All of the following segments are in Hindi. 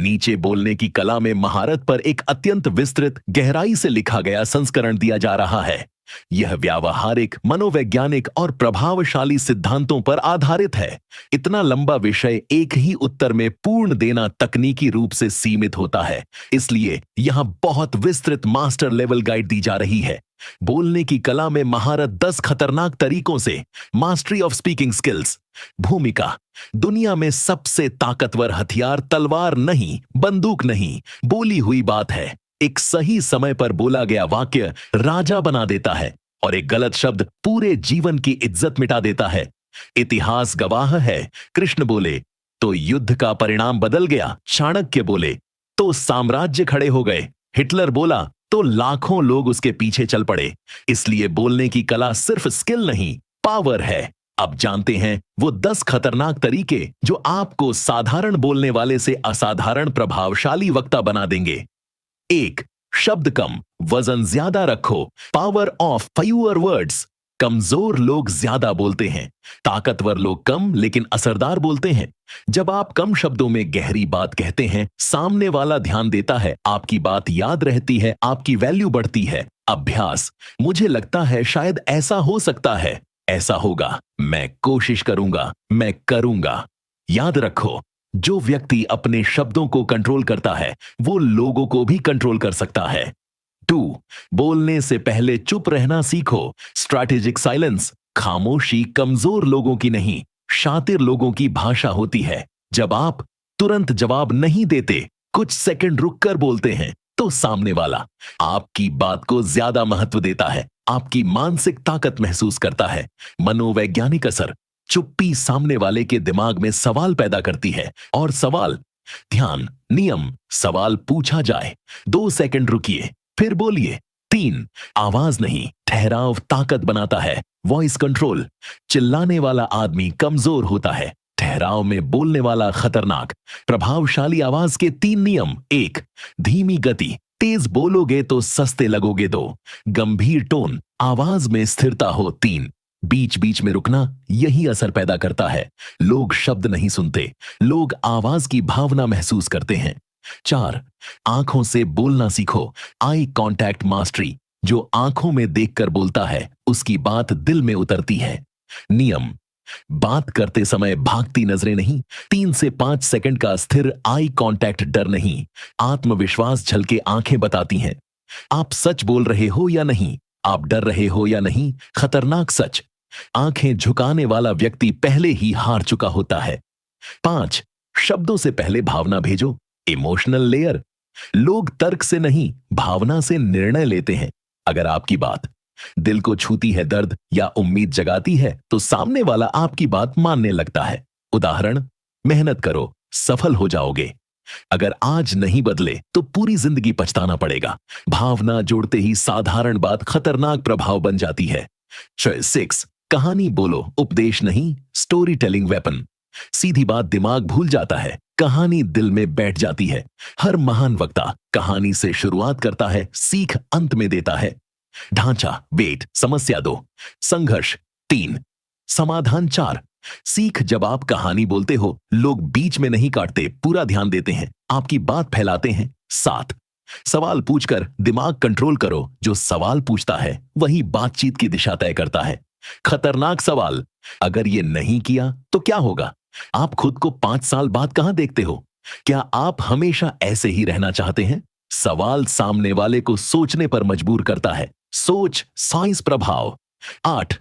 नीचे बोलने की कला में महारत पर एक अत्यंत विस्तृत गहराई से लिखा गया संस्करण दिया जा रहा है। यह व्यावहारिक, मनोवैज्ञानिक और प्रभावशाली सिद्धांतों पर आधारित है। इतना लंबा विषय एक ही उत्तर में पूर्ण देना तकनीकी रूप से सीमित होता है, इसलिए यहां बहुत विस्तृत मास्टर लेवल गाइड दी जा रही है। बोलने की कला में महारत 10 खतरनाक तरीकों से। Mastery of speaking skills. भूमिका। दुनिया में सबसे ताकतवर हथियार तलवार नहीं, बंदूक नहीं, बोली हुई बात है। एक सही समय पर बोला गया वाक्य राजा बना देता है और एक गलत शब्द पूरे जीवन की इज्जत मिटा देता है। इतिहास गवाह है। कृष्ण बोले तो युद्ध का परिणाम बदल गया। चाणक्य बोले तो साम्राज्य खड़े हो गए। हिटलर बोला तो लाखों लोग उसके पीछे चल पड़े। इसलिए बोलने की कला सिर्फ स्किल नहीं, पावर है। अब जानते हैं वो 10 खतरनाक तरीके जो आपको साधारण बोलने वाले से असाधारण प्रभावशाली वक्ता बना देंगे। 1. शब्द कम, वजन ज्यादा रखो। Power of fewer words. कमजोर लोग ज्यादा बोलते हैं, ताकतवर लोग कम लेकिन असरदार बोलते हैं। जब आप कम शब्दों में गहरी बात कहते हैं, सामने वाला ध्यान देता है, आपकी बात याद रहती है, आपकी वैल्यू बढ़ती है। अभ्यास। मुझे लगता है शायद ऐसा हो सकता है, ऐसा होगा, मैं कोशिश करूंगा, मैं करूंगा। याद रखो, जो व्यक्ति अपने शब्दों को कंट्रोल करता है वो लोगों को भी कंट्रोल कर सकता है। 2. बोलने से पहले चुप रहना सीखो। Strategic silence. खामोशी कमजोर लोगों की नहीं, शातिर लोगों की भाषा होती है। जब आप तुरंत जवाब नहीं देते, कुछ सेकंड रुककर बोलते हैं, तो सामने वाला आपकी बात को ज्यादा महत्व देता है, आपकी मानसिक ताकत महसूस करता है। मनोवैज्ञानिक असर। चुप्पी सामने वाले के दिमाग में सवाल पैदा करती है और सवाल। ध्यान, नियम। सवाल पूछा जाए, 2 सेकंड रुकिए, फिर बोलिए। 3. आवाज नहीं, ठहराव ताकत बनाता है। Voice control. चिल्लाने वाला आदमी कमजोर होता है, ठहराव में बोलने वाला खतरनाक। प्रभावशाली आवाज के 3 नियम। 1. धीमी गति। तेज बोलोगे तो सस्ते लगोगे। 2. गंभीर टोन, आवाज में स्थिरता हो। 3. बीच बीच में रुकना, यही असर पैदा करता है। लोग शब्द नहीं सुनते, लोग आवाज की भावना महसूस करते हैं। 4. आंखों से बोलना सीखो। Eye contact mastery. जो आंखों में देखकर बोलता है उसकी बात दिल में उतरती है। नियम। बात करते समय भागती नजरें नहीं, 3 से 5 सेकंड का स्थिर आई कांटेक्ट डर नहीं, आत्मविश्वास झलके आंखें बताती हैं। आप सच बोल रहे हो या नहीं, आप डर रहे हो या नहीं, खतरनाक सच। आंखें झुकाने वाला व्यक्ति पहले ही हार चुका होता है। 5. शब्दों से पहले भावना भेजो। Emotional layer. लोग तर्क से नहीं, भावना से निर्णय लेते हैं। अगर आपकी बात दिल को छूती है, दर्द या उम्मीद जगाती है, तो सामने वाला आपकी बात मानने लगता है। उदाहरण, मेहनत करो, सफल हो जाओगे। अगर आज नहीं बदले तो पूरी जिंदगी पछताना पड़ेगा। भावना जोड़ते ही साधारण बात खतरनाक प्रभाव बन जाती है। 6. कहानी बोलो, उपदेश नहीं, स्टोरी टेलिंग वेपन। सीधी बात दिमाग भूल जाता है, कहानी दिल में बैठ जाती है। हर महान वक्ता कहानी से शुरुआत करता है, सीख अंत में देता है। ढांचा। वेट। समस्या 2. संघर्ष 3. समाधान 4. सीख। जब आप कहानी बोलते हो, लोग बीच में नहीं काटते, पूरा ध्यान देते हैं, आपकी बात फैलाते हैं। 7. सवाल पूछकर दिमाग कंट्रोल करो। जो सवाल पूछता है वही बातचीत की दिशा तय करता है। खतरनाक सवाल। अगर ये नहीं किया तो क्या होगा? आप खुद को 5 साल बाद कहां देखते हो? क्या आप हमेशा ऐसे ही रहना चाहते हैं? सवाल सामने वाले को सोचने पर मजबूर करता है। सोच, साइंस प्रभाव। 8.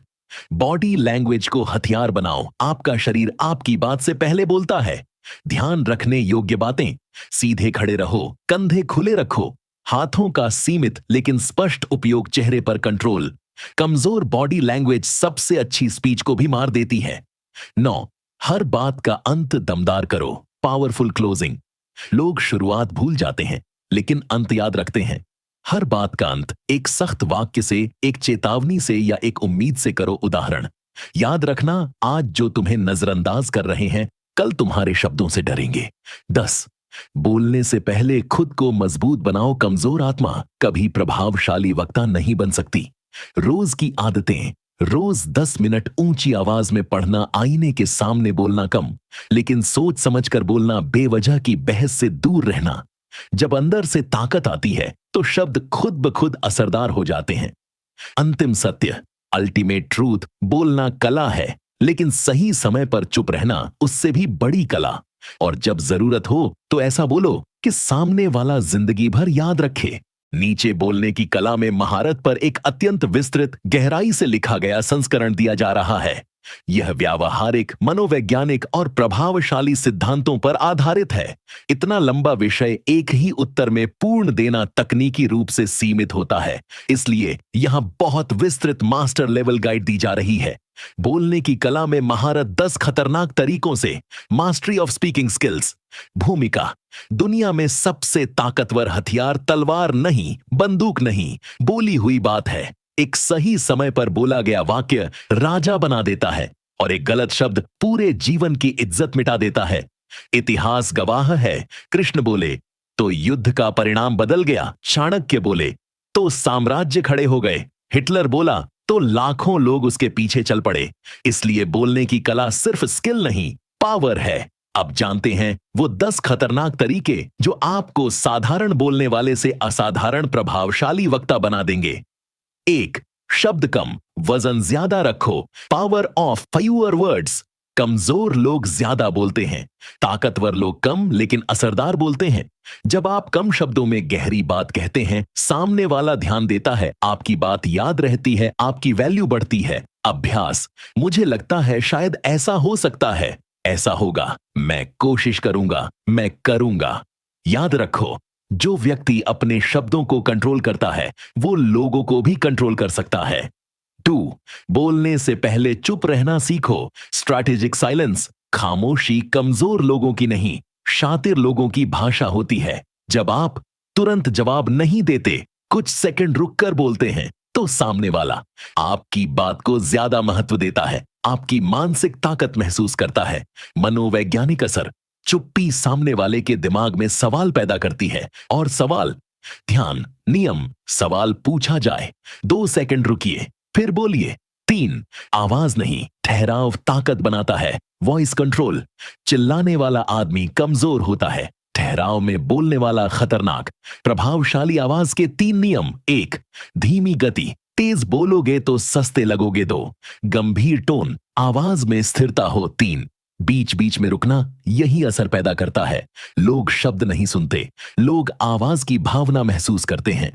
बॉडी लैंग्वेज को हथियार बनाओ। आपका शरीर आपकी बात से पहले बोलता है। ध्यान रखने योग्य बातें। सीधे खड़े रहो, कंधे खुले रखो, हाथों का सीमित लेकिन स्पष्ट उपयोग, चेहरे पर कंट्रोल। कमजोर बॉडी लैंग्वेज सबसे अच्छी स्पीच को भी मार देती है। 9. हर बात का अंत दमदार करो। Powerful closing. लोग शुरुआत भूल जाते हैं लेकिन अंत याद रखते हैं। हर बात का अंत एक सख्त वाक्य से, एक चेतावनी से या एक उम्मीद से करो। उदाहरण, याद रखना, आज जो तुम्हें नजरअंदाज कर रहे हैं कल तुम्हारे शब्दों से डरेंगे। 10. बोलने से पहले खुद को मजबूत बनाओ। कमजोर आत्मा कभी प्रभावशाली वक्ता नहीं बन सकती। रोज की आदतें। रोज 10 मिनट ऊंची आवाज में पढ़ना, आईने के सामने बोलना कम, लेकिन सोच समझकर बोलना, बेवजह की बहस से दूर रहना। जब अंदर से ताकत आती है तो शब्द खुद ब खुद असरदार हो जाते हैं। अंतिम सत्य, अल्टीमेट ट्रूथ, बोलना कला है, लेकिन सही समय पर चुप रहना उससे भी बड़ी कला। और जब जरूरत हो तो ऐसा बोलो कि सामने वाला जिंदगी भर याद रखे। नीचे बोलने की कला में महारत पर एक अत्यंत विस्तृत, गहराई से लिखा गया संस्करण दिया जा रहा है। यह व्यावहारिक, मनोवैज्ञानिक और प्रभावशाली सिद्धांतों पर आधारित है। इतना लंबा विषय एक ही उत्तर में पूर्ण देना तकनीकी रूप से सीमित होता है, इसलिए यहां बहुत विस्तृत मास्टर लेवल गाइड दी जा रही है। बोलने की कला में महारत 10 खतरनाक तरीकों से, मास्टरी ऑफ स्पीकिंग स्किल्स। भूमिका, दुनिया में सबसे ताकतवर हथियार तलवार नहीं, बंदूक नहीं, बोली हुई बात है। एक सही समय पर बोला गया वाक्य राजा बना देता है और एक गलत शब्द पूरे जीवन की इज्जत मिटा देता है। इतिहास गवाह है, कृष्ण बोले तो युद्ध का परिणाम बदल गया, चाणक्य बोले तो साम्राज्य खड़े हो गए, हिटलर बोला तो लाखों लोग उसके पीछे चल पड़े। इसलिए बोलने की कला सिर्फ स्किल नहीं, पावर है। अब जानते हैं वो 10 खतरनाक तरीके जो आपको साधारण बोलने वाले से असाधारण प्रभावशाली वक्ता बना देंगे। 1. शब्द कम, वजन ज्यादा रखो। Power of fewer words. कमजोर लोग ज्यादा बोलते हैं, ताकतवर लोग कम लेकिन असरदार बोलते हैं। जब आप कम शब्दों में गहरी बात कहते हैं, सामने वाला ध्यान देता है, आपकी बात याद रहती है, आपकी वैल्यू बढ़ती है। अभ्यास, मुझे लगता है शायद ऐसा हो सकता है, ऐसा होगा, मैं कोशिश करूंगा, मैं करूंगा। याद रखो, जो व्यक्ति अपने शब्दों को कंट्रोल करता है वो लोगों को भी कंट्रोल कर सकता है। 2. बोलने से पहले चुप रहना सीखो। Strategic silence. खामोशी कमजोर लोगों की नहीं, शातिर लोगों की भाषा होती है। जब आप तुरंत जवाब नहीं देते, कुछ सेकंड रुककर बोलते हैं, तो सामने वाला आपकी बात को ज्यादा महत्व देता है, आपकी मानसिक ताकत महसूस करता है। मनोवैज्ञानिक असर, चुप्पी सामने वाले के दिमाग में सवाल पैदा करती है, और सवाल, ध्यान, नियम, सवाल पूछा जाए, 2 सेकंड रुकिए, फिर बोलिए। 3. आवाज नहीं, ठहराव ताकत बनाता है। Voice control. चिल्लाने वाला आदमी कमजोर होता है, ठहराव में बोलने वाला खतरनाक। प्रभावशाली आवाज के 3 नियम। 1. धीमी गति, तेज बोलोगे तो सस्ते लगोगे। 2. गंभीर टोन, आवाज में स्थिरता हो। 3. बीच बीच में रुकना, यही असर पैदा करता है। लोग शब्द नहीं सुनते, लोग आवाज की भावना महसूस करते हैं।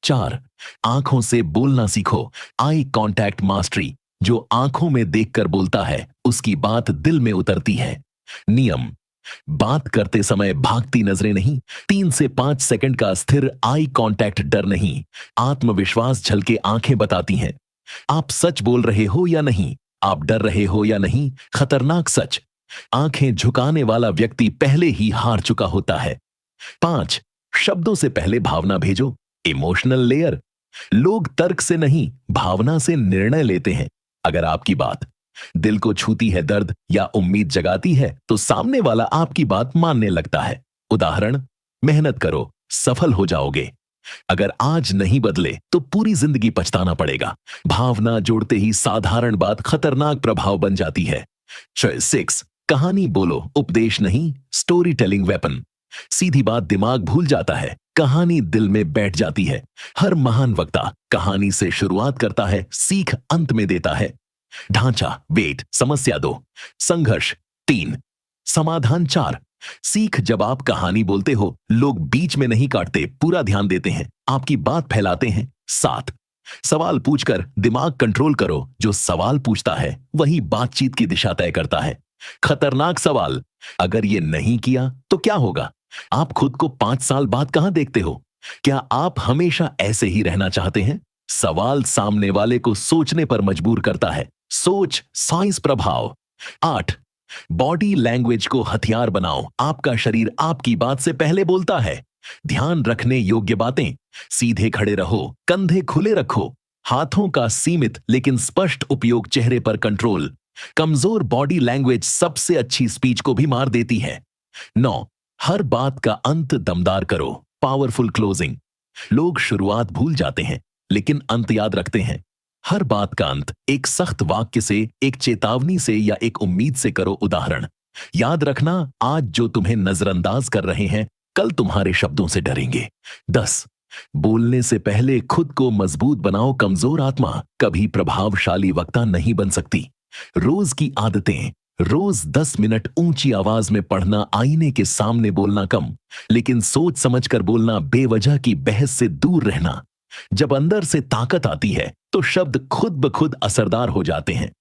4. आंखों से बोलना सीखो। Eye contact mastery. जो आंखों में देखकर बोलता है उसकी बात दिल में उतरती है। नियम, बात करते समय भागती नजरें नहीं, 3 से 5 सेकंड का स्थिर आई कांटेक्ट, डर नहीं, आत्मविश्वास झलके आंखें बताती हैं। आप सच बोल रहे हो या नहीं, आप डर रहे हो या नहीं, खतरनाक सच। आंखें झुकाने वाला व्यक्ति पहले ही हार चुका होता है। 5. शब्दों से पहले भावना भेजो। Emotional layer. लोग तर्क से नहीं, भावना से निर्णय लेते हैं। अगर आपकी बात दिल को छूती है, दर्द या उम्मीद जगाती है, तो सामने वाला आपकी बात मानने लगता है। उदाहरण, मेहनत करो, सफल हो जाओगे। अगर आज नहीं बदले तो पूरी जिंदगी पछताना पड़ेगा। भावना जोड़ते ही साधारण बात खतरनाक प्रभाव बन जाती है। 6. कहानी बोलो, उपदेश नहीं, स्टोरी टेलिंग वेपन। सीधी बात दिमाग भूल जाता है, कहानी दिल में बैठ जाती है। हर महान वक्ता कहानी से शुरुआत करता है, सीख अंत में देता है। ढांचा, वेट, समस्या 2, संघर्ष 3, समाधान 4। सीख, जब आप कहानी बोलते हो, लोग बीच में नहीं काटते, पूरा ध्यान देते हैं, आपकी बात फैलाते हैं। 7. सवाल पूछकर दिमाग कंट्रोल करो। जो सवाल पूछता है वही बातचीत की दिशा तय करता है। खतरनाक सवाल, अगर ये नहीं किया तो क्या होगा? आप खुद को 5 साल बाद कहां देखते हो? क्या आप हमेशा ऐसे ही रहना चाहते हैं? सवाल सामने वाले को सोचने पर मजबूर करता है। सोच, साइंस प्रभाव। 8. बॉडी लैंग्वेज को हथियार बनाओ। आपका शरीर आपकी बात से पहले बोलता है। ध्यान रखने योग्य बातें, सीधे खड़े रहो, कंधे खुले रखो, हाथों का सीमित लेकिन स्पष्ट उपयोग, चेहरे पर कंट्रोल। कमजोर बॉडी लैंग्वेज सबसे अच्छी स्पीच को भी मार देती है। 9. हर बात का अंत दमदार करो। Powerful closing. लोग शुरुआत भूल जाते हैं लेकिन अंत याद रखते हैं। हर बात का अंत एक सख्त वाक्य से, एक चेतावनी से या एक उम्मीद से करो। उदाहरण, याद रखना, आज जो तुम्हें नजरअंदाज कर रहे हैं कल तुम्हारे शब्दों से डरेंगे। 10, बोलने से पहले खुद को मजबूत बनाओ। कमजोर आत्मा कभी प्रभावशाली वक्ता नहीं बन सकती। रोज की आदतें, रोज 10 मिनट ऊंची आवाज में पढ़ना, आईने के सामने बोलना कम लेकिन सोच समझकर बोलना, बेवजह की बहस से दूर रहना। जब अंदर से ताकत आती है तो शब्द खुद ब खुद असरदार हो जाते हैं।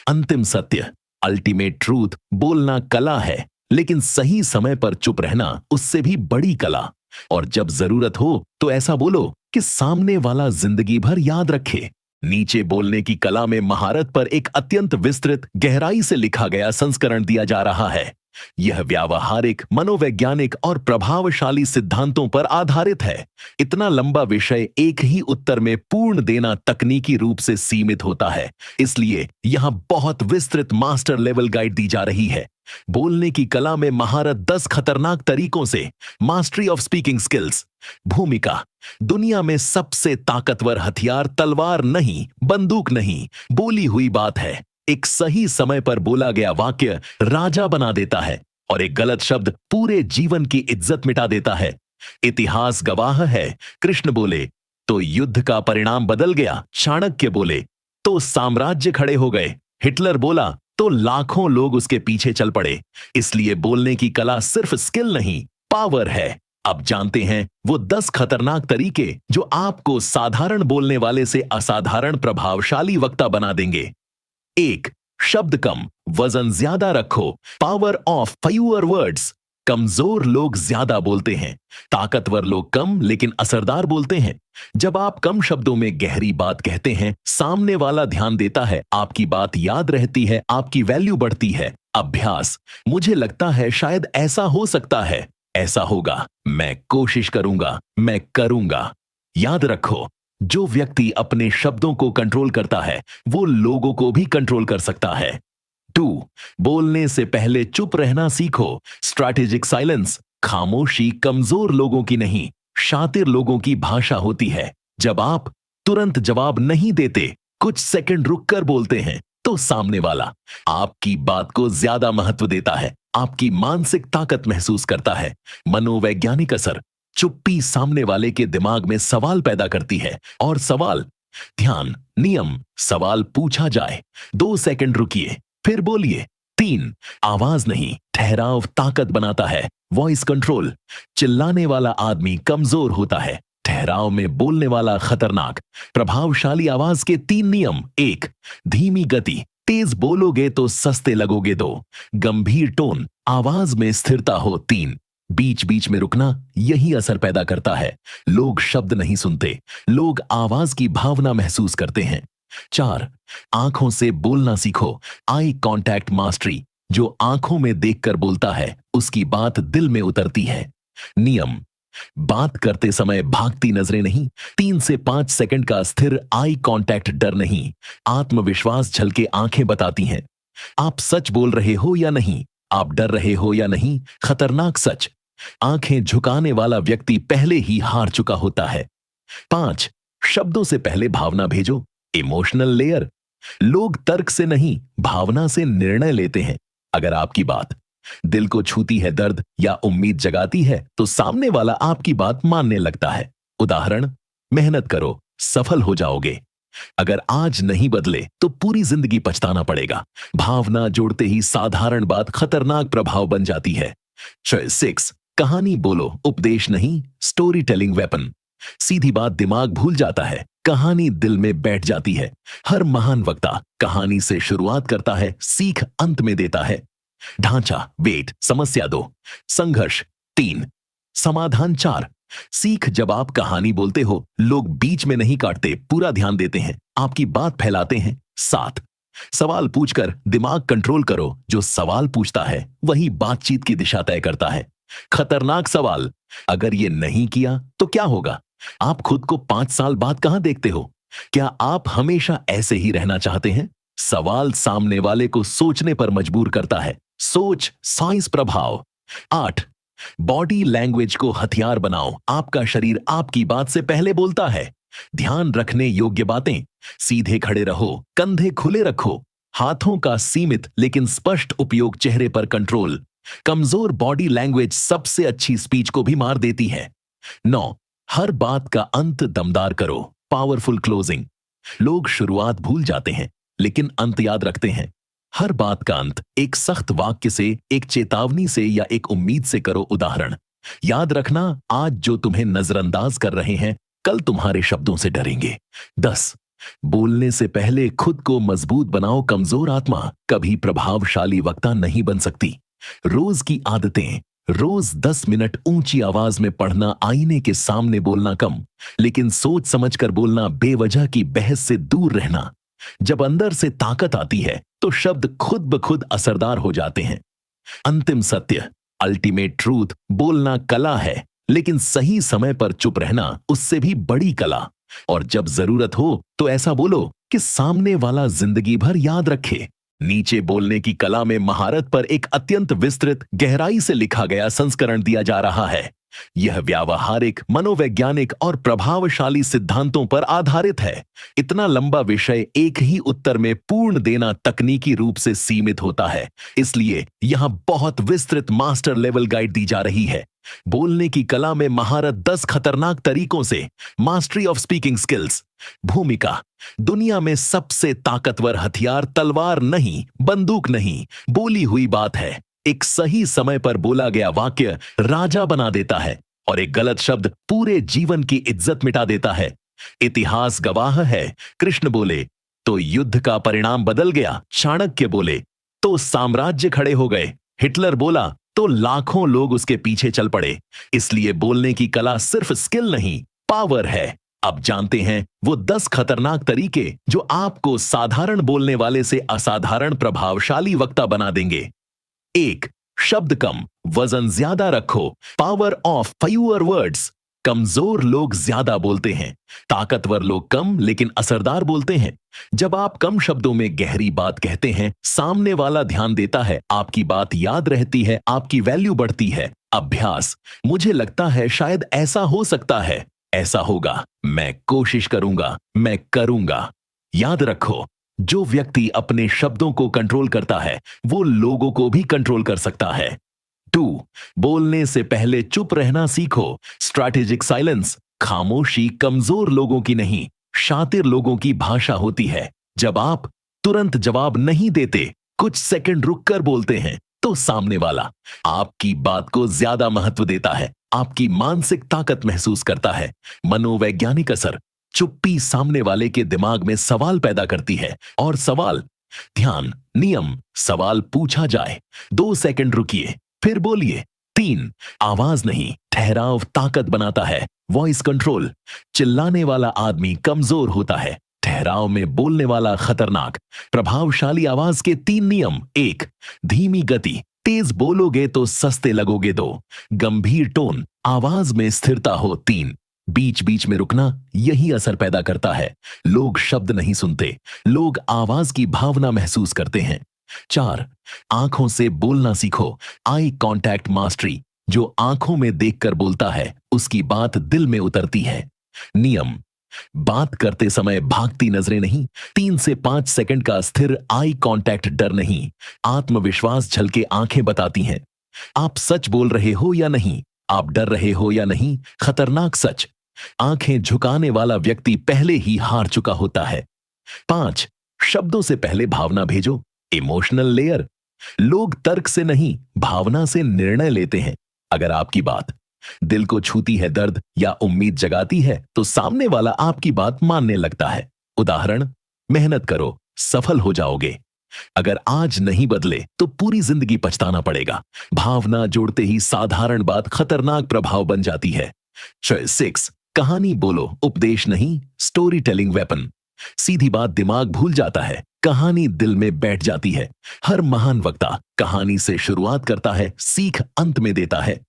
अंतिम सत्य, अल्टीमेट ट्रूथ, बोलना कला है लेकिन सही समय पर चुप रहना उससे भी बड़ी कला। और जब जरूरत हो तो ऐसा बोलो कि सामने वाला जिंदगी भर याद रखे। नीचे बोलने की कला में महारत पर एक अत्यंत विस्तृत, गहराई से लिखा गया संस्करण दिया जा रहा है। यह व्यावहारिक, मनोवैज्ञानिक और प्रभावशाली सिद्धांतों पर आधारित है। इतना लंबा विषय एक ही उत्तर में पूर्ण देना तकनीकी रूप से सीमित होता है, इसलिए यहां बहुत विस्तृत मास्टर लेवल गाइड दी जा रही है। बोलने की कला में महारत 10 खतरनाक तरीकों से। Mastery of speaking skills. भूमिका, दुनिया में सबसे ताकतवर हथियार तलवार नहीं, बंदूक नहीं, बोली हुई बात है। एक सही समय पर बोला गया वाक्य राजा बना देता है और एक गलत शब्द पूरे जीवन की इज्जत मिटा देता है। इतिहास गवाह है, कृष्ण बोले तो युद्ध का परिणाम बदल गया, चाणक्य बोले तो साम्राज्य खड़े हो गए, हिटलर बोला तो लाखों लोग उसके पीछे चल पड़े। इसलिए बोलने की कला सिर्फ स्किल नहीं, पावर है। अब जानते हैं वो 10 खतरनाक तरीके जो आपको साधारण बोलने वाले से असाधारण प्रभावशाली वक्ता बना देंगे। 1, शब्द कम, वजन ज्यादा रखो। Power of fewer words. कमजोर लोग ज्यादा बोलते हैं, ताकतवर लोग कम लेकिन असरदार बोलते हैं। जब आप कम शब्दों में गहरी बात कहते हैं, सामने वाला ध्यान देता है, आपकी बात याद रहती है, आपकी वैल्यू बढ़ती है। अभ्यास, मुझे लगता है शायद ऐसा हो सकता है, ऐसा होगा, मैं कोशिश करूंगा, मैं करूंगा। याद रखो, जो व्यक्ति अपने शब्दों को कंट्रोल करता है वो लोगों को भी कंट्रोल कर सकता है। 2, बोलने से पहले चुप रहना सीखो। Strategic silence. खामोशी कमजोर लोगों की नहीं, शातिर लोगों की भाषा होती है। जब आप तुरंत जवाब नहीं देते, कुछ सेकंड रुककर बोलते हैं, तो सामने वाला आपकी बात को ज्यादा महत्व देता है, आपकी मानसिक ताकत महसूस करता है। मनोवैज्ञानिक असर। चुप्पी सामने वाले के दिमाग में सवाल पैदा करती है और सवाल, ध्यान, नियम, सवाल पूछा जाए, 2 सेकंड रुकिए फिर बोलिए। 3, आवाज नहीं, ठहराव ताकत बनाता है। Voice control. चिल्लाने वाला आदमी कमजोर होता है, ठहराव में बोलने वाला खतरनाक। प्रभावशाली आवाज के 3 नियम। 1, धीमी गति, तेज बोलोगे तो सस्ते लगोगे। 2, गंभीर टोन, आवाज में स्थिरता हो। 3, बीच बीच में रुकना, यही असर पैदा करता है। लोग शब्द नहीं सुनते, लोग आवाज की भावना महसूस करते हैं। 4, आंखों से बोलना सीखो। Eye contact mastery. जो आंखों में देखकर बोलता है उसकी बात दिल में उतरती है। नियम, बात करते समय भागती नजरें नहीं, 3 से 5 सेकंड का स्थिर आई कांटेक्ट। डर नहीं, आत्मविश्वास झलके आंखें बताती हैं। आप सच बोल रहे हो या नहीं, आप डर रहे हो या नहीं, खतरनाक सच। आंखें झुकाने वाला व्यक्ति पहले ही हार चुका होता है। 5, शब्दों से पहले भावना भेजो। Emotional layer. लोग तर्क से नहीं, भावना से निर्णय लेते हैं। अगर आपकी बात दिल को छूती है, दर्द या उम्मीद जगाती है, तो सामने वाला आपकी बात मानने लगता है। उदाहरण, मेहनत करो, सफल हो जाओगे। अगर आज नहीं बदले तो पूरी जिंदगी पछताना पड़ेगा। भावना जोड़ते ही साधारण बात खतरनाक प्रभाव बन जाती है। 6, कहानी बोलो, उपदेश नहीं, स्टोरी टेलिंग वेपन। सीधी बात दिमाग भूल जाता है, कहानी दिल में बैठ जाती है। हर महान वक्ता कहानी से शुरुआत करता है, सीख अंत में देता है। ढांचा, वेट, समस्या 2, संघर्ष 3, समाधान 4। सीख, जब आप कहानी बोलते हो लोग बीच में नहीं काटते, पूरा ध्यान देते हैं, आपकी बात फैलाते हैं। 7, सवाल पूछकर दिमाग कंट्रोल करो। जो सवाल पूछता है वही बातचीत की दिशा तय करता है। खतरनाक सवाल, अगर ये नहीं किया तो क्या होगा? आप खुद को 5 साल बाद कहां देखते हो? क्या आप हमेशा ऐसे ही रहना चाहते हैं? सवाल सामने वाले को सोचने पर मजबूर करता है। सोच, साइंस प्रभाव। 8, बॉडी लैंग्वेज को हथियार बनाओ। आपका शरीर आपकी बात से पहले बोलता है। ध्यान रखने योग्य बातें। सीधे खड़े रहो, कंधे खुले रखो, हाथों का सीमित लेकिन स्पष्ट उपयोग, चेहरे पर कंट्रोल। कमजोर बॉडी लैंग्वेज सबसे अच्छी स्पीच को भी मार देती है। 9, हर बात का अंत दमदार करो, पावरफुल क्लोजिंग। लोग शुरुआत भूल जाते हैं लेकिन अंत याद रखते हैं। हर बात का अंत एक सख्त वाक्य से, एक चेतावनी से या एक उम्मीद से करो। उदाहरण, याद रखना, आज जो तुम्हें नजरअंदाज कर रहे हैं कल तुम्हारे शब्दों से डरेंगे। 10, बोलने से पहले खुद को मजबूत बनाओ। कमजोर आत्मा कभी प्रभावशाली वक्ता नहीं बन सकती। रोज की आदतें। रोज 10 मिनट ऊंची आवाज में पढ़ना, आईने के सामने बोलना कम लेकिन सोच समझकर बोलना, बेवजह की बहस से दूर रहना। जब अंदर से ताकत आती है तो शब्द खुद ब खुद असरदार हो जाते हैं। अंतिम सत्य, अल्टीमेट ट्रूथ, बोलना कला है लेकिन सही समय पर चुप रहना उससे भी बड़ी कला। और जब जरूरत हो तो ऐसा बोलो कि सामने वाला जिंदगी भर याद रखे। नीचे बोलने की कला में महारत पर एक अत्यंत विस्तृत, गहराई से लिखा गया संस्करण दिया जा रहा है। यह व्यावहारिक, मनोवैज्ञानिक और प्रभावशाली सिद्धांतों पर आधारित है। इतना लंबा विषय एक ही उत्तर में पूर्ण देना तकनीकी रूप से सीमित होता है, इसलिए यहां बहुत विस्तृत मास्टर लेवल गाइड दी जा रही है। बोलने की कला में महारत 10 खतरनाक तरीकों से। Mastery of speaking skills. भूमिका। दुनिया में सबसे ताकतवर हथियार तलवार नहीं, बंदूक नहीं, बोली हुई बात है। एक सही समय पर बोला गया वाक्य राजा बना देता है और एक गलत शब्द पूरे जीवन की इज्जत मिटा देता है। इतिहास गवाह है, कृष्ण बोले तो युद्ध का परिणाम बदल गया, चाणक्य बोले तो साम्राज्य खड़े हो गए, हिटलर बोला तो लाखों लोग उसके पीछे चल पड़े। इसलिए बोलने की कला सिर्फ स्किल नहीं, पावर है। अब जानते हैं वो 10 खतरनाक तरीके जो आपको साधारण बोलने वाले से असाधारण प्रभावशाली वक्ता बना देंगे। 1, शब्द कम, वजन ज्यादा रखो। Power of fewer words. कमजोर लोग ज्यादा बोलते हैं, ताकतवर लोग कम लेकिन असरदार बोलते हैं। जब आप कम शब्दों में गहरी बात कहते हैं, सामने वाला ध्यान देता है, आपकी बात याद रहती है, आपकी वैल्यू बढ़ती है। अभ्यास। मुझे लगता है शायद ऐसा हो सकता है, ऐसा होगा, मैं कोशिश करूंगा, मैं करूंगा। याद रखो, जो व्यक्ति अपने शब्दों को कंट्रोल करता है वो लोगों को भी कंट्रोल कर सकता है। 2, बोलने से पहले चुप रहना सीखो। Strategic silence. खामोशी कमजोर लोगों की नहीं, शातिर लोगों की भाषा होती है। जब आप तुरंत जवाब नहीं देते, कुछ सेकंड रुककर बोलते हैं, तो सामने वाला आपकी बात को ज्यादा महत्व देता है, आपकी मानसिक ताकत महसूस करता है। मनोवैज्ञानिक असर। चुप्पी सामने वाले के दिमाग में सवाल पैदा करती है और सवाल। ध्यान, नियम, सवाल पूछा जाए, 2 सेकंड रुकिए फिर बोलिए। 3, आवाज नहीं, ठहराव ताकत बनाता है। Voice control. चिल्लाने वाला आदमी कमजोर होता है, ठहराव में बोलने वाला खतरनाक। प्रभावशाली आवाज के 3 नियम। 1, धीमी गति, तेज बोलोगे तो सस्ते लगोगे। 2, गंभीर टोन, आवाज में स्थिरता हो। 3, बीच बीच में रुकना, यही असर पैदा करता है। लोग शब्द नहीं सुनते, लोग आवाज की भावना महसूस करते हैं। 4, आंखों से बोलना सीखो। Eye contact mastery. जो आंखों में देखकर बोलता है उसकी बात दिल में उतरती है। नियम, बात करते समय भागती नजरें नहीं, 3 से 5 सेकंड का स्थिर आई कांटेक्ट डर नहीं, आत्मविश्वास झलके आंखें बताती हैं। आप सच बोल रहे हो या नहीं, आप डर रहे हो या नहीं, खतरनाक सच। आंखें झुकाने वाला व्यक्ति पहले ही हार चुका होता है। 5, शब्दों से पहले भावना भेजो। Emotional layer. लोग तर्क से नहीं, भावना से निर्णय लेते हैं। अगर आपकी बात दिल को छूती है, दर्द या उम्मीद जगाती है, तो सामने वाला आपकी बात मानने लगता है। उदाहरण, मेहनत करो, सफल हो जाओगे। अगर आज नहीं बदले तो पूरी जिंदगी पछताना पड़ेगा। भावना जोड़ते ही साधारण बात खतरनाक प्रभाव बन जाती है। 6, कहानी बोलो, उपदेश नहीं, स्टोरी टेलिंग वेपन। सीधी बात दिमाग भूल जाता है, कहानी दिल में बैठ जाती है। हर महान वक्ता कहानी से शुरुआत करता है, सीख अंत में देता है।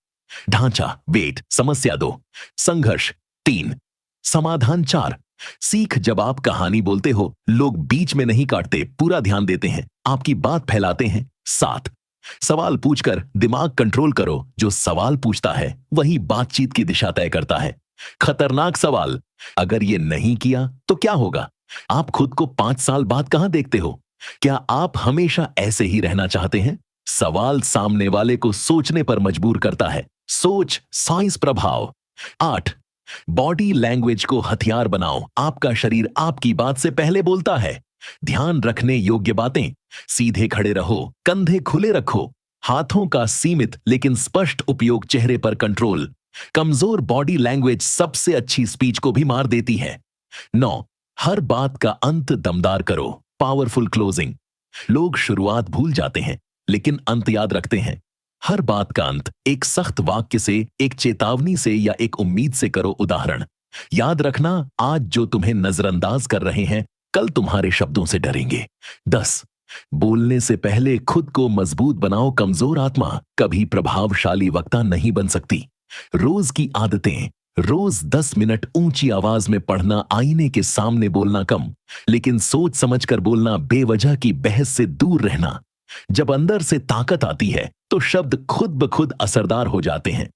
ढांचा, वेट, समस्या 2, संघर्ष 3, समाधान 4। सीख, जब आप कहानी बोलते हो लोग बीच में नहीं काटते, पूरा ध्यान देते हैं, आपकी बात फैलाते हैं। 7, सवाल पूछकर दिमाग कंट्रोल करो। जो सवाल पूछता है वही बातचीत की दिशा तय करता है। खतरनाक सवाल। अगर ये नहीं किया तो क्या होगा? आप खुद को 5 साल बाद कहां देखते हो? क्या आप हमेशा ऐसे ही रहना चाहते हैं? सवाल सामने वाले को सोचने पर मजबूर करता है। सोच साइंस प्रभाव। 8। बॉडी लैंग्वेज को हथियार बनाओ। आपका शरीर आपकी बात से पहले बोलता है। ध्यान रखने योग्य बातें। सीधे खड़े रहो, कंधे खुले रखो, हाथों का सीमित लेकिन स्पष्ट उपयोग, चेहरे पर कंट्रोल। कमजोर बॉडी लैंग्वेज सबसे अच्छी स्पीच को भी मार देती है। 9। हर बात का अंत दमदार करो। Powerful closing. लोग शुरुआत भूल जाते हैं लेकिन अंत याद रखते हैं। हर बात का अंत एक सख्त वाक्य से, एक चेतावनी से या एक उम्मीद से करो। उदाहरण, याद रखना, आज जो तुम्हें नजरअंदाज कर रहे हैं कल तुम्हारे शब्दों से डरेंगे। 10। बोलने से पहले खुद को मजबूत बनाओ। कमजोर आत्मा कभी प्रभावशाली वक्ता नहीं बन सकती। रोज की आदतें। रोज 10 मिनट ऊंची आवाज में पढ़ना, आईने के सामने बोलना कम लेकिन सोच समझकर बोलना, बेवजह की बहस से दूर रहना। जब अंदर से ताकत आती है तो शब्द खुद ब खुद असरदार हो जाते हैं।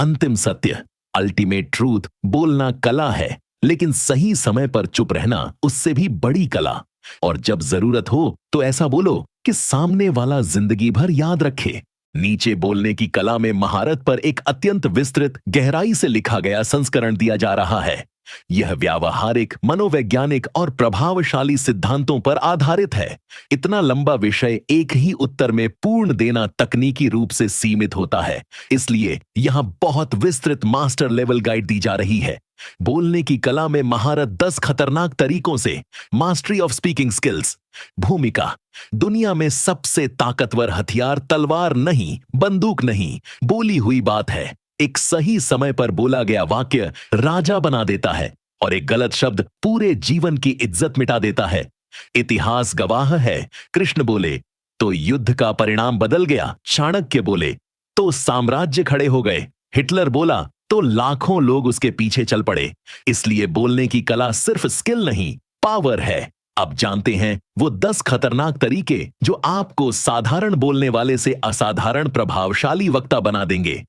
अंतिम सत्य, अल्टीमेट ट्रूथ, बोलना कला है लेकिन सही समय पर चुप रहना उससे भी बड़ी कला। और जब जरूरत हो तो ऐसा बोलो कि सामने वाला जिंदगी भर याद रखे। नीचे बोलने की कला में महारत पर एक अत्यंत विस्तृत, गहराई से लिखा गया संस्करण दिया जा रहा है। यह व्यावहारिक, मनोवैज्ञानिक और प्रभावशाली सिद्धांतों पर आधारित है। इतना लंबा विषय एक ही उत्तर में पूर्ण देना तकनीकी रूप से सीमित होता है, इसलिए यहां बहुत विस्तृत मास्टर लेवल गाइड दी जा रही है। बोलने की कला में महारत 10 खतरनाक तरीकों से। Mastery of speaking skills. भूमिका। दुनिया में सबसे ताकतवर हथियार तलवार नहीं, बंदूक नहीं, बोली हुई बात है। एक सही समय पर बोला गया वाक्य राजा बना देता है और एक गलत शब्द पूरे जीवन की इज्जत मिटा देता है। इतिहास गवाह है, कृष्ण बोले तो युद्ध का परिणाम बदल गया, चाणक्य बोले तो साम्राज्य खड़े हो गए, हिटलर बोला तो लाखों लोग उसके पीछे चल पड़े। इसलिए बोलने की कला सिर्फ स्किल नहीं, पावर है। अब जानते हैं वो 10 खतरनाक तरीके जो आपको साधारण बोलने वाले से असाधारण प्रभावशाली वक्ता बना देंगे।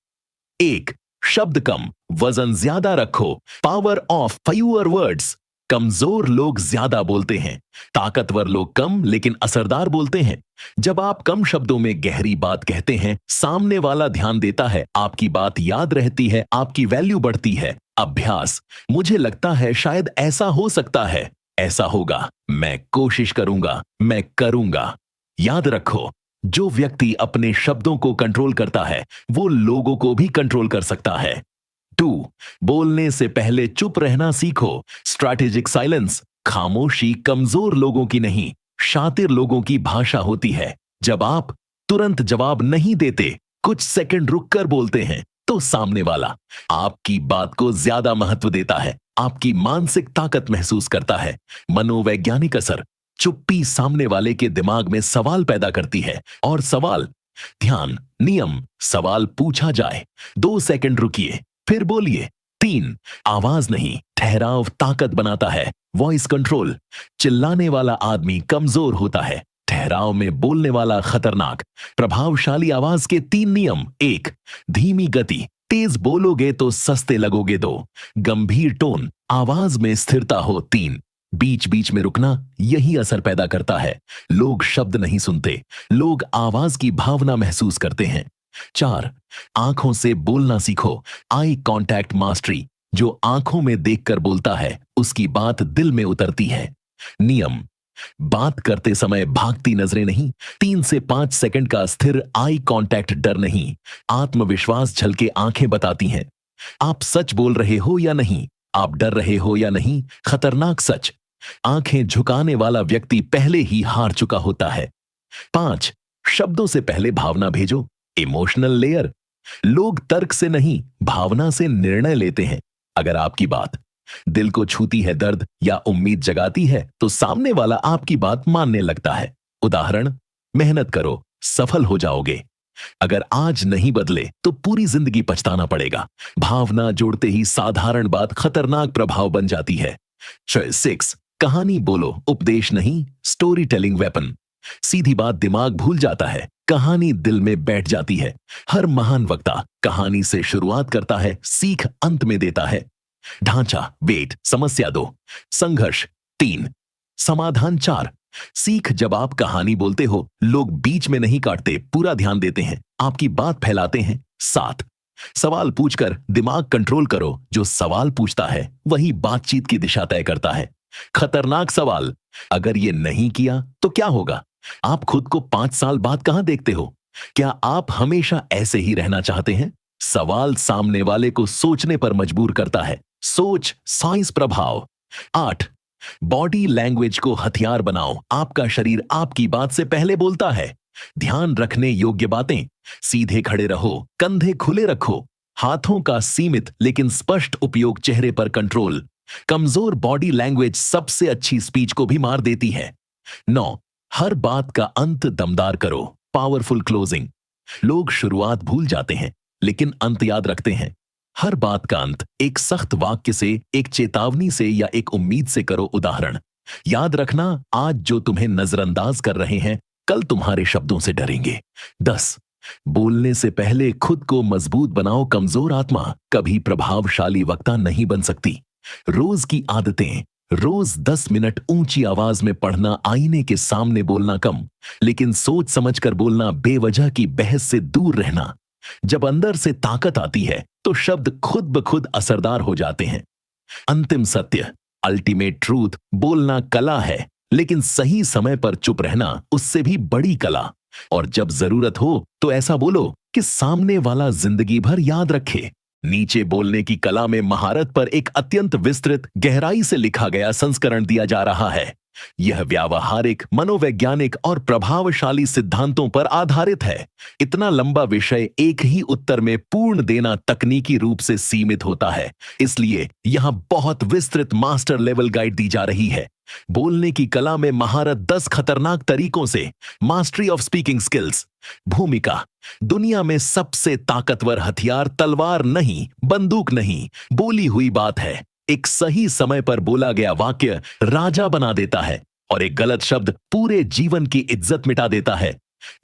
1। शब्द कम, वजन ज्यादा रखो। Power of fewer words. कमजोर लोग ज्यादा बोलते हैं, ताकतवर लोग कम लेकिन असरदार बोलते हैं। जब आप कम शब्दों में गहरी बात कहते हैं, सामने वाला ध्यान देता है, आपकी बात याद रहती है, आपकी वैल्यू बढ़ती है। अभ्यास। मुझे लगता है शायद ऐसा हो सकता है, ऐसा होगा, मैं कोशिश करूंगा, मैं करूंगा। याद रखो, जो व्यक्ति अपने शब्दों को कंट्रोल करता है वो लोगों को भी कंट्रोल कर सकता है। 2। बोलने से पहले चुप रहना सीखो। Strategic silence. खामोशी कमजोर लोगों की नहीं, शातिर लोगों की भाषा होती है। जब आप तुरंत जवाब नहीं देते, कुछ सेकंड रुककर बोलते हैं, तो सामने वाला आपकी बात को ज्यादा महत्व देता है, आपकी मानसिक ताकत महसूस करता है। मनोवैज्ञानिक असर। चुप्पी सामने वाले के दिमाग में सवाल पैदा करती है और सवाल। ध्यान, नियम, सवाल पूछा जाए, 2 सेकंड रुकिए फिर बोलिए। 3। आवाज नहीं, ठहराव ताकत बनाता है। Voice control. चिल्लाने वाला आदमी कमजोर होता है, ठहराव में बोलने वाला खतरनाक। प्रभावशाली आवाज के 3 नियम। 1। धीमी गति, तेज बोलोगे तो सस्ते लगोगे। 2। गंभीर टोन, आवाज में स्थिरता हो। 3। बीच बीच में रुकना, यही असर पैदा करता है। लोग शब्द नहीं सुनते, लोग आवाज की भावना महसूस करते हैं। 4। आंखों से बोलना सीखो। Eye contact mastery. जो आंखों में देखकर बोलता है उसकी बात दिल में उतरती है। नियम। बात करते समय भागती नजरें नहीं, 3 से 5 सेकंड का स्थिर आई कांटेक्ट डर नहीं, आत्मविश्वास झलके आंखें बताती हैं। आप सच बोल रहे हो या नहीं, आप डर रहे हो या नहीं, खतरनाक सच। आंखें झुकाने वाला व्यक्ति पहले ही हार चुका होता है। 5। शब्दों से पहले भावना भेजो। Emotional layer. लोग तर्क से नहीं, भावना से निर्णय लेते हैं। अगर आपकी बात दिल को छूती है, दर्द या उम्मीद जगाती है, तो सामने वाला आपकी बात मानने लगता है। उदाहरण, मेहनत करो, सफल हो जाओगे। अगर आज नहीं बदले तो पूरी जिंदगी पछताना पड़ेगा। भावना जोड़ते ही साधारण बात खतरनाक प्रभाव बन जाती है। 6। कहानी बोलो, उपदेश नहीं, स्टोरी टेलिंग वेपन। सीधी बात दिमाग भूल जाता है, कहानी दिल में बैठ जाती है। हर महान वक्ता कहानी से शुरुआत करता है, सीख अंत में देता है। ढांचा वेट समस्या 2, संघर्ष 3, समाधान 4। सीख जब आप कहानी बोलते हो लोग बीच में नहीं काटते, पूरा ध्यान देते हैं, आपकी बात फैलाते हैं। 7, सवाल पूछकर दिमाग कंट्रोल करो, जो सवाल पूछता है वही बातचीत की दिशा तय करता है। खतरनाक सवाल, अगर ये नहीं किया तो क्या होगा? आप खुद को 5 साल बाद कहां देखते हो? क्या आप हमेशा ऐसे ही रहना चाहते हैं? सवाल सामने वाले को सोचने पर मजबूर करता है। सोच साइंस प्रभाव। 8, बॉडी लैंग्वेज को हथियार बनाओ, आपका शरीर आपकी बात से पहले बोलता है। ध्यान रखने योग्य बातें, सीधे खड़े रहो, कंधे खुले रखो, हाथों का सीमित लेकिन स्पष्ट उपयोग, चेहरे पर कंट्रोल। कमजोर बॉडी लैंग्वेज सबसे अच्छी स्पीच को भी मार देती है। 9, हर बात का अंत दमदार करो, पावरफुल क्लोजिंग। लोग शुरुआत भूल जाते हैं लेकिन अंत याद रखते हैं। हर बात का अंत एक सख्त वाक्य से, एक चेतावनी से या एक उम्मीद से करो। उदाहरण, याद रखना, आज जो तुम्हें नजरअंदाज कर रहे हैं कल तुम्हारे शब्दों से डरेंगे। 10, बोलने से पहले खुद को मजबूत बनाओ, कमजोर आत्मा कभी प्रभावशाली वक्ता नहीं बन सकती। रोज की आदतें, रोज 10 मिनट ऊंची आवाज में पढ़ना, आईने के सामने बोलना कम लेकिन सोच समझकर बोलना, बेवजह की बहस से दूर रहना। जब अंदर से ताकत आती है तो शब्द खुद ब खुद असरदार हो जाते हैं। अंतिम सत्य, अल्टीमेट ट्रूथ, बोलना कला है लेकिन सही समय पर चुप रहना उससे भी बड़ी कला। और जब जरूरत हो तो ऐसा बोलो कि सामने वाला जिंदगी भर याद रखे। नीचे बोलने की कला में महारत पर एक अत्यंत विस्तृत, गहराई से लिखा गया संस्करण दिया जा रहा है। यह व्यावहारिक, मनोवैज्ञानिक और प्रभावशाली सिद्धांतों पर आधारित है। इतना लंबा विषय एक ही उत्तर में पूर्ण देना तकनीकी रूप से सीमित होता है, इसलिए यहां बहुत विस्तृत मास्टर लेवल गाइड दी जा रही है। बोलने की कला में महारत 10 खतरनाक तरीकों से, मास्टरी ऑफ स्पीकिंग स्किल्स। भूमिका, दुनिया में सबसे ताकतवर हथियार तलवार नहीं, बंदूक नहीं, बोली हुई बात है। एक सही समय पर बोला गया वाक्य राजा बना देता है और एक गलत शब्द पूरे जीवन की इज्जत मिटा देता है।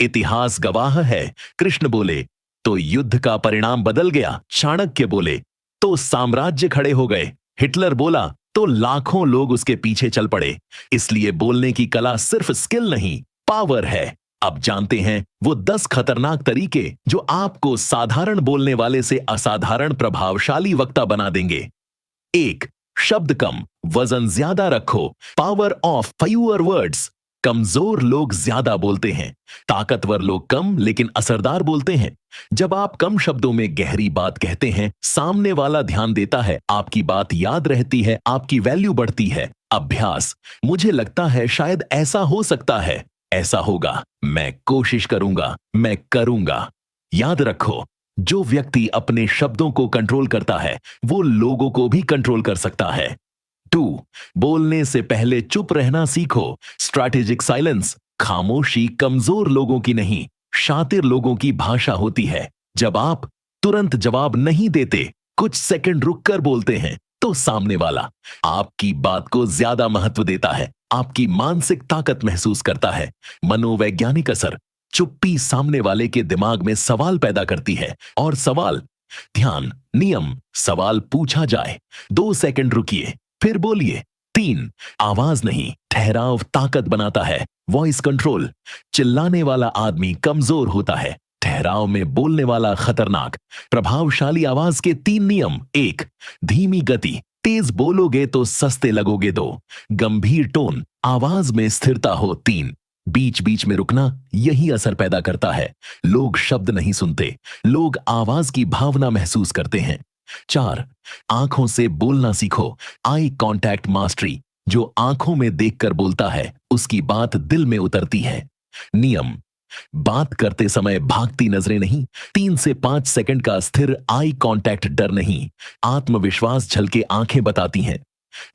इतिहास गवाह है, कृष्ण बोले तो युद्ध का परिणाम बदल गया, चाणक्य बोले तो साम्राज्य खड़े हो गए, हिटलर बोला तो लाखों लोग उसके पीछे चल पड़े। इसलिए बोलने की कला सिर्फ स्किल नहीं, पावर है। अब जानते हैं वो 10 खतरनाक तरीके जो आपको साधारण बोलने वाले से असाधारण प्रभावशाली वक्ता बना देंगे। 1, शब्द कम, वजन ज्यादा रखो, पावर ऑफ फ्यूअर वर्ड्स। कमजोर लोग ज्यादा बोलते हैं, ताकतवर लोग कम लेकिन असरदार बोलते हैं। जब आप कम शब्दों में गहरी बात कहते हैं, सामने वाला ध्यान देता है, आपकी बात याद रहती है, आपकी वैल्यू बढ़ती है। अभ्यास, मुझे लगता है शायद ऐसा हो सकता है, ऐसा होगा, मैं कोशिश करूंगा, मैं करूंगा। याद रखो, जो व्यक्ति अपने शब्दों को कंट्रोल करता है वो लोगों को भी कंट्रोल कर सकता है। 2, बोलने से पहले चुप रहना सीखो, स्ट्रैटेजिक साइलेंस। खामोशी कमजोर लोगों की नहीं, शातिर लोगों की भाषा होती है। जब आप तुरंत जवाब नहीं देते, कुछ सेकंड रुककर बोलते हैं तो सामने वाला आपकी बात को ज्यादा महत्व देता है, आपकी मानसिक ताकत महसूस करता है। मनोवैज्ञानिक असर, चुप्पी सामने वाले के दिमाग में सवाल पैदा करती है और सवाल, ध्यान, नियम, सवाल पूछा जाए, 2 सेकंड रुकिए फिर बोलिए। 3, आवाज नहीं, ठहराव ताकत बनाता है, वॉइस कंट्रोल। चिल्लाने वाला आदमी कमजोर होता है, ठहराव में बोलने वाला खतरनाक। प्रभावशाली आवाज के 3 नियम। 1, धीमी गति, तेज बोलोगे तो सस्ते लगोगे। 2, गंभीर टोन, आवाज में स्थिरता हो। 3, बीच बीच में रुकना, यही असर पैदा करता है। लोग शब्द नहीं सुनते, लोग आवाज की भावना महसूस करते हैं। 4, आंखों से बोलना सीखो, आई कांटेक्ट मास्टरी। जो आंखों में देखकर बोलता है उसकी बात दिल में उतरती है। नियम, बात करते समय भागती नजरें नहीं, 3 से 5 सेकंड का स्थिर आई कांटेक्ट, डर नहीं, आत्मविश्वास झलके आंखें बताती हैं।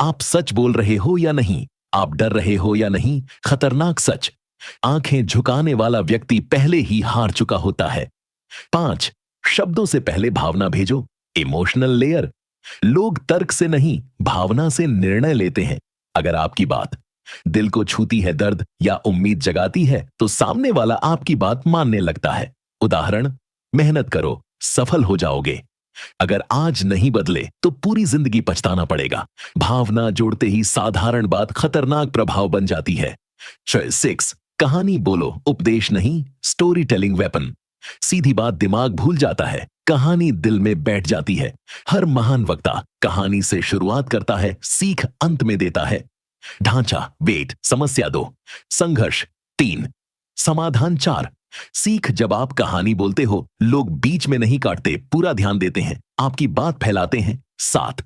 आप सच बोल रहे हो या नहीं, आप डर रहे हो या नहीं, खतरनाक सच। आंखें झुकाने वाला व्यक्ति पहले ही हार चुका होता है। 5, शब्दों से पहले भावना भेजो, इमोशनल लेयर। लोग तर्क से नहीं, भावना से निर्णय लेते हैं। अगर आपकी बात दिल को छूती है, दर्द या उम्मीद जगाती है तो सामने वाला आपकी बात मानने लगता है। उदाहरण, मेहनत करो, सफल हो जाओगे। अगर आज नहीं बदले तो पूरी जिंदगी पछताना पड़ेगा। भावना जोड़ते ही साधारण बात खतरनाक प्रभाव बन जाती है। चॉइस 6, कहानी बोलो, उपदेश नहीं, स्टोरी टेलिंग वेपन। सीधी बात दिमाग भूल जाता है, कहानी दिल में बैठ जाती है। हर महान वक्ता कहानी से शुरुआत करता है, सीख अंत में देता है। ढांचा, वेट, समस्या 2, संघर्ष 3, समाधान 4। सीख, जब आप कहानी बोलते हो लोग बीच में नहीं काटते, पूरा ध्यान देते हैं, आपकी बात फैलाते हैं। 7,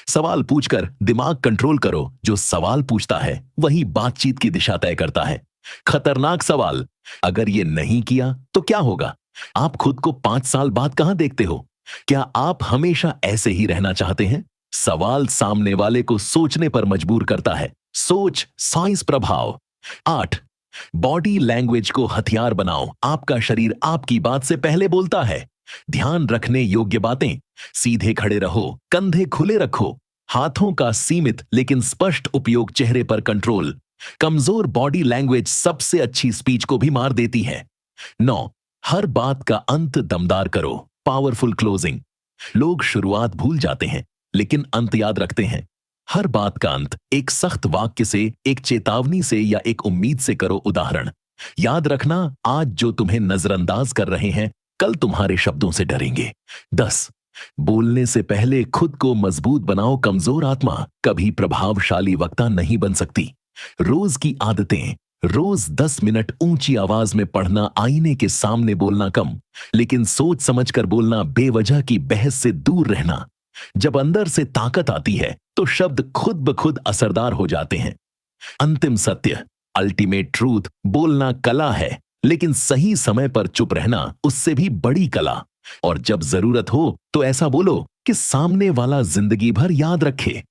सवाल पूछकर दिमाग कंट्रोल करो, जो सवाल पूछता है वही बातचीत की दिशा तय करता है। खतरनाक सवाल, अगर ये नहीं किया तो क्या होगा? आप खुद को 5 साल बाद कहां देखते हो? क्या आप हमेशा ऐसे ही रहना चाहते हैं? सवाल सामने वाले को सोचने पर मजबूर करता है। सोच, साइंस प्रभाव। 8, बॉडी लैंग्वेज को हथियार बनाओ, आपका शरीर आपकी बात से पहले बोलता है। ध्यान रखने योग्य बातें, सीधे खड़े रहो, कंधे खुले रखो, हाथों का सीमित लेकिन स्पष्ट उपयोग, चेहरे पर कंट्रोल। कमजोर बॉडी लैंग्वेज सबसे अच्छी स्पीच को भी मार देती है। 9, हर बात का अंत दमदार करो, पावरफुल क्लोजिंग। लोग शुरुआत भूल जाते हैं लेकिन अंत याद रखते हैं। हर बात का अंत एक सख्त वाक्य से, एक चेतावनी से या एक उम्मीद से करो। उदाहरण, याद रखना, आज जो तुम्हें नजरअंदाज कर रहे हैं कल तुम्हारे शब्दों से डरेंगे। 10, बोलने से पहले खुद को मजबूत बनाओ, कमजोर आत्मा कभी प्रभावशाली वक्ता नहीं बन सकती। रोज की आदतें, रोज 10 मिनट ऊंची आवाज में पढ़ना, आईने के सामने बोलना कम लेकिन सोच समझकर बोलना, बेवजह की बहस से दूर रहना। जब अंदर से ताकत आती है तो शब्द खुद ब खुद असरदार हो जाते हैं। अंतिम सत्य, अल्टीमेट ट्रूथ, बोलना कला है लेकिन सही समय पर चुप रहना उससे भी बड़ी कला। और जब जरूरत हो तो ऐसा बोलो कि सामने वाला जिंदगी भर याद रखे।